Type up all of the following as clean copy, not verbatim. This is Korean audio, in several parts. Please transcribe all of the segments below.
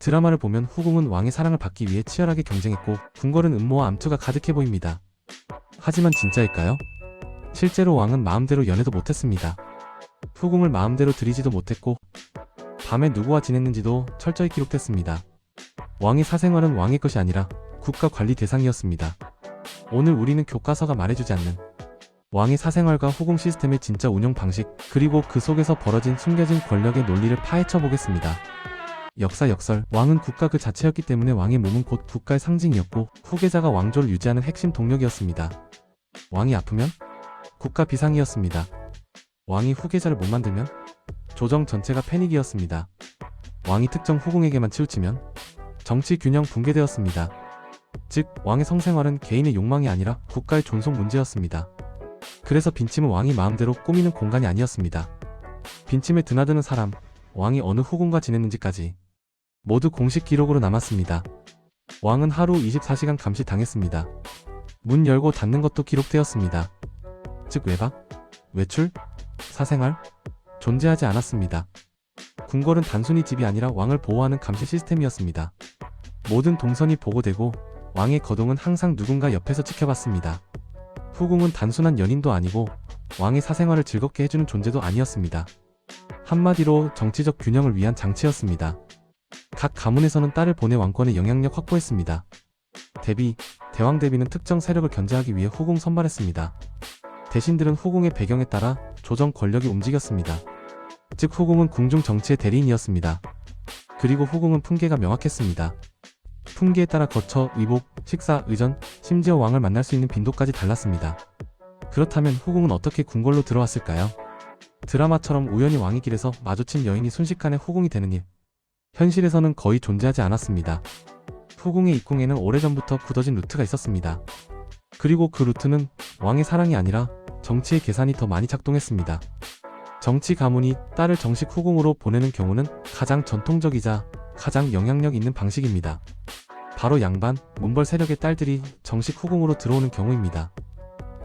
드라마를 보면 후궁은 왕의 사랑을 받기 위해 치열하게 경쟁했고 궁궐은 음모와 암투가 가득해 보입니다. 하지만 진짜일까요? 실제로 왕은 마음대로 연애도 못했습니다. 후궁을 마음대로 들이지도 못했고 밤에 누구와 지냈는지도 철저히 기록됐습니다. 왕의 사생활은 왕의 것이 아니라 국가 관리 대상이었습니다. 오늘 우리는 교과서가 말해주지 않는 왕의 사생활과 후궁 시스템의 진짜 운영 방식, 그리고 그 속에서 벌어진 숨겨진 권력의 논리를 파헤쳐 보겠습니다. 역설, 왕은 국가 그 자체였기 때문에 왕의 몸은 곧 국가의 상징이었고 후계자가 왕조를 유지하는 핵심 동력이었습니다. 왕이 아프면 국가 비상이었습니다. 왕이 후계자를 못 만들면 조정 전체가 패닉이었습니다. 왕이 특정 후궁에게만 치우치면 정치 균형 붕괴되었습니다. 즉, 왕의 성생활은 개인의 욕망이 아니라 국가의 존속 문제였습니다. 그래서 빈침은 왕이 마음대로 꾸미는 공간이 아니었습니다. 빈침에 드나드는 사람, 왕이 어느 후궁과 지냈는지까지 모두 공식 기록으로 남았습니다. 왕은 하루 24시간 감시당했습니다. 문 열고 닫는 것도 기록되었습니다. 즉 외박, 외출, 사생활, 존재하지 않았습니다. 궁궐은 단순히 집이 아니라 왕을 보호하는 감시 시스템이었습니다. 모든 동선이 보고되고 왕의 거동은 항상 누군가 옆에서 지켜봤습니다. 후궁은 단순한 연인도 아니고 왕의 사생활을 즐겁게 해주는 존재도 아니었습니다. 한마디로 정치적 균형을 위한 장치였습니다. 각 가문에서는 딸을 보내 왕권의 영향력 확보했습니다. 대왕 대비는 특정 세력을 견제하기 위해 후궁 선발했습니다. 대신들은 후궁의 배경에 따라 조정 권력이 움직였습니다. 즉 후궁은 궁중 정치의 대리인이었습니다. 그리고 후궁은 품계가 명확했습니다. 품계에 따라 거처, 의복, 식사, 의전, 심지어 왕을 만날 수 있는 빈도까지 달랐습니다. 그렇다면 후궁은 어떻게 궁궐로 들어왔을까요? 드라마처럼 우연히 왕의 길에서 마주친 여인이 순식간에 후궁이 되는 일. 현실에서는 거의 존재하지 않았습니다. 후궁의 입궁에는 오래전부터 굳어진 루트가 있었습니다. 그리고 그 루트는 왕의 사랑이 아니라 정치의 계산이 더 많이 작동했습니다. 정치 가문이 딸을 정식 후궁으로 보내는 경우는 가장 전통적이자 가장 영향력 있는 방식입니다. 바로 양반, 문벌 세력의 딸들이 정식 후궁으로 들어오는 경우입니다.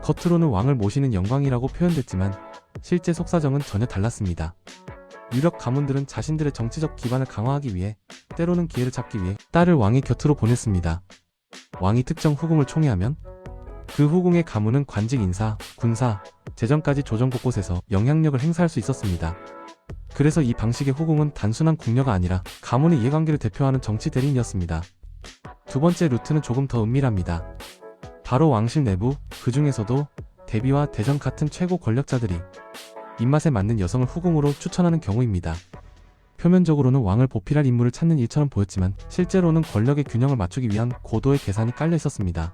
겉으로는 왕을 모시는 영광이라고 표현됐지만 실제 속사정은 전혀 달랐습니다. 유력 가문들은 자신들의 정치적 기반을 강화하기 위해, 때로는 기회를 잡기 위해 딸을 왕의 곁으로 보냈습니다. 왕이 특정 후궁을 총애하면 그 후궁의 가문은 관직 인사, 군사, 재정까지 조정 곳곳에서 영향력을 행사할 수 있었습니다. 그래서 이 방식의 후궁은 단순한 궁녀가 아니라 가문의 이해관계를 대표하는 정치 대리인이었습니다. 두 번째 루트는 조금 더 은밀합니다. 바로 왕실 내부, 그 중에서도 대비와 대전 같은 최고 권력자들이 입맛에 맞는 여성을 후궁으로 추천하는 경우입니다. 표면적으로는 왕을 보필할 인물을 찾는 일처럼 보였지만 실제로는 권력의 균형을 맞추기 위한 고도의 계산이 깔려 있었습니다.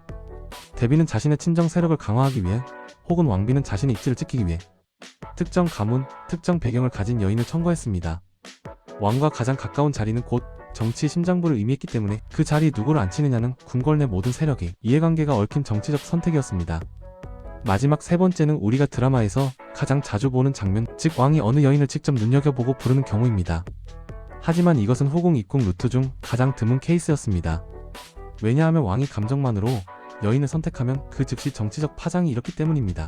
대비는 자신의 친정 세력을 강화하기 위해, 혹은 왕비는 자신의 입지를 지키기 위해 특정 가문, 특정 배경을 가진 여인을 청구했습니다. 왕과 가장 가까운 자리는 곧 정치의 심장부를 의미했기 때문에 그 자리에 누구를 앉히느냐는 궁궐 내 모든 세력의 이해관계가 얽힌 정치적 선택이었습니다. 마지막 세 번째는 우리가 드라마에서 가장 자주 보는 장면, 즉 왕이 어느 여인을 직접 눈여겨보고 부르는 경우입니다. 하지만 이것은 후궁 입궁 루트 중 가장 드문 케이스였습니다. 왜냐하면 왕이 감정만으로 여인을 선택하면 그 즉시 정치적 파장이 일었기 때문입니다.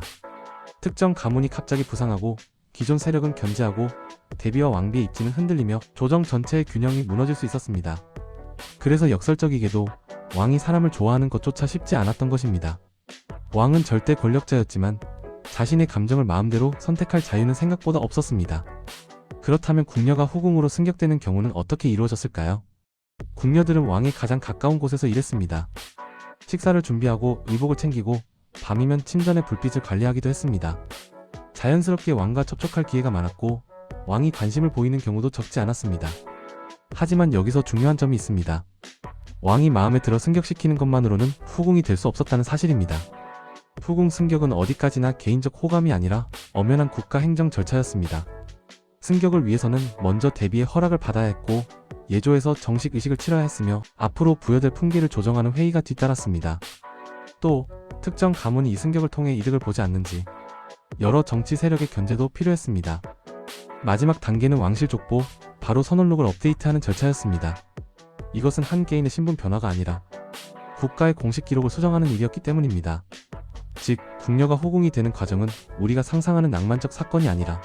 특정 가문이 갑자기 부상하고 기존 세력은 견제하고 대비와 왕비의 입지는 흔들리며 조정 전체의 균형이 무너질 수 있었습니다. 그래서 역설적이게도 왕이 사람을 좋아하는 것조차 쉽지 않았던 것입니다. 왕은 절대 권력자였지만 자신의 감정을 마음대로 선택할 자유는 생각보다 없었습니다. 그렇다면 궁녀가 후궁으로 승격되는 경우는 어떻게 이루어졌을까요? 궁녀들은 왕에 가장 가까운 곳에서 일했습니다. 식사를 준비하고 의복을 챙기고 밤이면 침전의 불빛을 관리하기도 했습니다. 자연스럽게 왕과 접촉할 기회가 많았고 왕이 관심을 보이는 경우도 적지 않았습니다. 하지만 여기서 중요한 점이 있습니다. 왕이 마음에 들어 승격시키는 것만으로는 후궁이 될 수 없었다는 사실입니다. 후궁 승격은 어디까지나 개인적 호감이 아니라 엄연한 국가 행정 절차였습니다. 승격을 위해서는 먼저 대비의 허락을 받아야 했고 예조에서 정식 의식을 치러야 했으며 앞으로 부여될 품기를 조정하는 회의가 뒤따랐습니다. 또 특정 가문이 이 승격을 통해 이득을 보지 않는지 여러 정치 세력의 견제도 필요했습니다. 마지막 단계는 왕실 족보, 바로 선언록을 업데이트하는 절차였습니다. 이것은 한 개인의 신분 변화가 아니라 국가의 공식 기록을 수정하는 일이었기 때문입니다. 즉, 궁녀가 후궁이 되는 과정은 우리가 상상하는 낭만적 사건이 아니라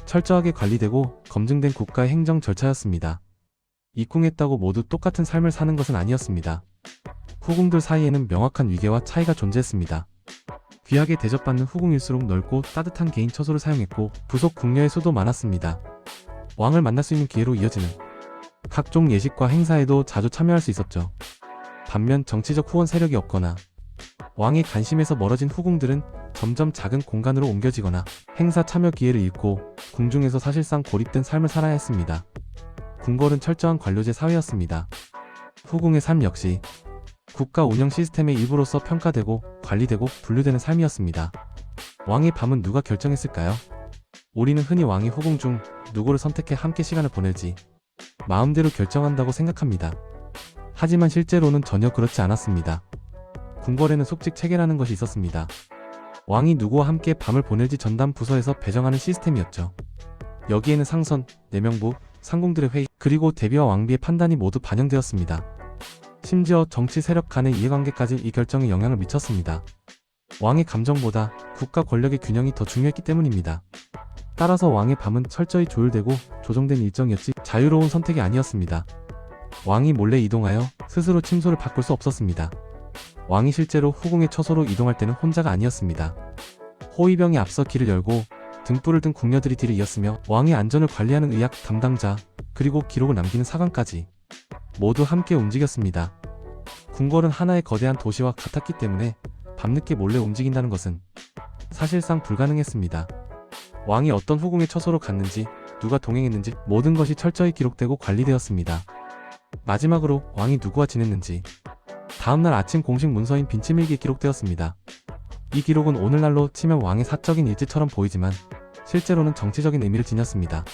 철저하게 관리되고 검증된 국가의 행정 절차였습니다. 입궁했다고 모두 똑같은 삶을 사는 것은 아니었습니다. 후궁들 사이에는 명확한 위계와 차이가 존재했습니다. 귀하게 대접받는 후궁일수록 넓고 따뜻한 개인 처소를 사용했고 부속 궁녀의 수도 많았습니다. 왕을 만날 수 있는 기회로 이어지는 각종 예식과 행사에도 자주 참여할 수 있었죠. 반면 정치적 후원 세력이 없거나 왕의 관심에서 멀어진 후궁들은 점점 작은 공간으로 옮겨지거나 행사 참여 기회를 잃고 궁중에서 사실상 고립된 삶을 살아야 했습니다. 궁궐은 철저한 관료제 사회였습니다. 후궁의 삶 역시 국가 운영 시스템의 일부로서 평가되고 관리되고 분류되는 삶이었습니다. 왕의 밤은 누가 결정했을까요? 우리는 흔히 왕이 후궁 중 누구를 선택해 함께 시간을 보낼지 마음대로 결정한다고 생각합니다. 하지만 실제로는 전혀 그렇지 않았습니다. 궁궐에는 숙직 체계라는 것이 있었습니다. 왕이 누구와 함께 밤을 보낼지 전담 부서에서 배정하는 시스템이었죠. 여기에는 상선, 내명부, 상궁들의 회의, 그리고 대비와 왕비의 판단이 모두 반영되었습니다. 심지어 정치 세력 간의 이해관계까지 이 결정에 영향을 미쳤습니다. 왕의 감정보다 국가 권력의 균형이 더 중요했기 때문입니다. 따라서 왕의 밤은 철저히 조율되고 조정된 일정이었지 자유로운 선택이 아니었습니다. 왕이 몰래 이동하여 스스로 침소를 바꿀 수 없었습니다. 왕이 실제로 후궁의 처소로 이동할 때는 혼자가 아니었습니다. 호위병이 앞서 길을 열고 등불을 든 궁녀들이 뒤를 이었으며 왕의 안전을 관리하는 의학 담당자 그리고 기록을 남기는 사관까지 모두 함께 움직였습니다. 궁궐은 하나의 거대한 도시와 같았기 때문에 밤늦게 몰래 움직인다는 것은 사실상 불가능했습니다. 왕이 어떤 후궁의 처소로 갔는지, 누가 동행했는지 모든 것이 철저히 기록되고 관리되었습니다. 마지막으로 왕이 누구와 지냈는지 다음날 아침 공식 문서인 빈치밀기에 기록되었습니다. 이 기록은 오늘날로 치면 왕의 사적인 일지처럼 보이지만 실제로는 정치적인 의미를 지녔습니다.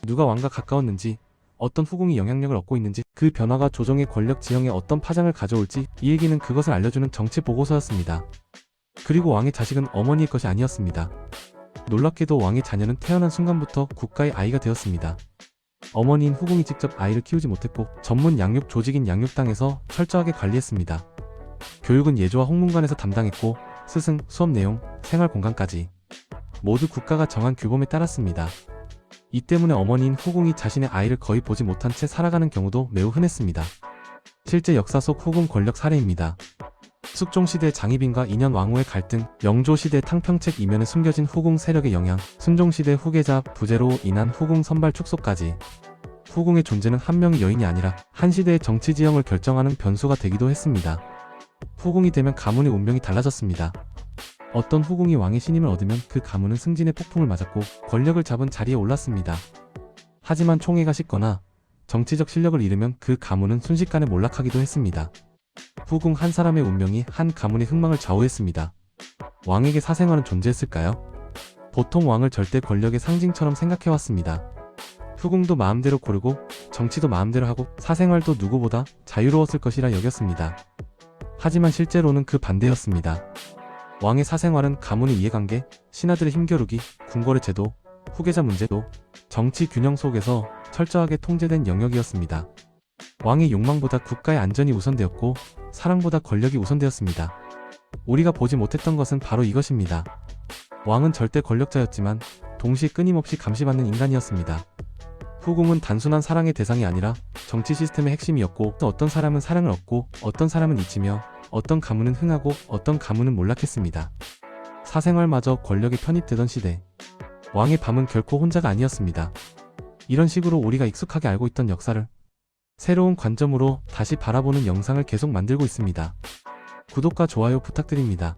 누가 왕과 가까웠는지, 어떤 후궁이 영향력을 얻고 있는지, 그 변화가 조정의 권력 지형에 어떤 파장을 가져올지 이 얘기는 그것을 알려주는 정치 보고서였습니다. 그리고 왕의 자식은 어머니의 것이 아니었습니다. 놀랍게도 왕의 자녀는 태어난 순간부터 국가의 아이가 되었습니다. 어머니인 후궁이 직접 아이를 키우지 못했고 전문 양육 조직인 양육당에서 철저하게 관리했습니다. 교육은 예조와 홍문관에서 담당했고 스승, 수업 내용, 생활 공간까지 모두 국가가 정한 규범에 따랐습니다. 이 때문에 어머니인 후궁이 자신의 아이를 거의 보지 못한 채 살아가는 경우도 매우 흔했습니다. 실제 역사 속 후궁 권력 사례입니다. 숙종시대 장희빈과 인현 왕후의 갈등, 영조시대 탕평책 이면에 숨겨진 후궁 세력의 영향, 순종시대 후계자 부재로 인한 후궁 선발 축소까지 후궁의 존재는 한 명의 여인이 아니라 한 시대의 정치 지형을 결정하는 변수가 되기도 했습니다. 후궁이 되면 가문의 운명이 달라졌습니다. 어떤 후궁이 왕의 신임을 얻으면 그 가문은 승진의 폭풍을 맞았고 권력을 잡은 자리에 올랐습니다. 하지만 총애가 식거나 정치적 실력을 잃으면 그 가문은 순식간에 몰락하기도 했습니다. 후궁 한 사람의 운명이 한 가문의 흥망을 좌우했습니다. 왕에게 사생활은 존재했을까요? 보통 왕을 절대 권력의 상징처럼 생각해왔습니다. 후궁도 마음대로 고르고 정치도 마음대로 하고 사생활도 누구보다 자유로웠을 것이라 여겼습니다. 하지만 실제로는 그 반대였습니다. 왕의 사생활은 가문의 이해관계, 신하들의 힘겨루기, 궁궐의 제도, 후계자 문제도 정치 균형 속에서 철저하게 통제된 영역이었습니다. 왕의 욕망보다 국가의 안전이 우선되었고 사랑보다 권력이 우선되었습니다. 우리가 보지 못했던 것은 바로 이것입니다. 왕은 절대 권력자였지만 동시에 끊임없이 감시받는 인간이었습니다. 후궁은 단순한 사랑의 대상이 아니라 정치 시스템의 핵심이었고 어떤 사람은 사랑을 얻고 어떤 사람은 잊히며 어떤 가문은 흥하고 어떤 가문은 몰락했습니다. 사생활마저 권력에 편입되던 시대, 왕의 밤은 결코 혼자가 아니었습니다. 이런 식으로 우리가 익숙하게 알고 있던 역사를 새로운 관점으로 다시 바라보는 영상을 계속 만들고 있습니다. 구독과 좋아요 부탁드립니다.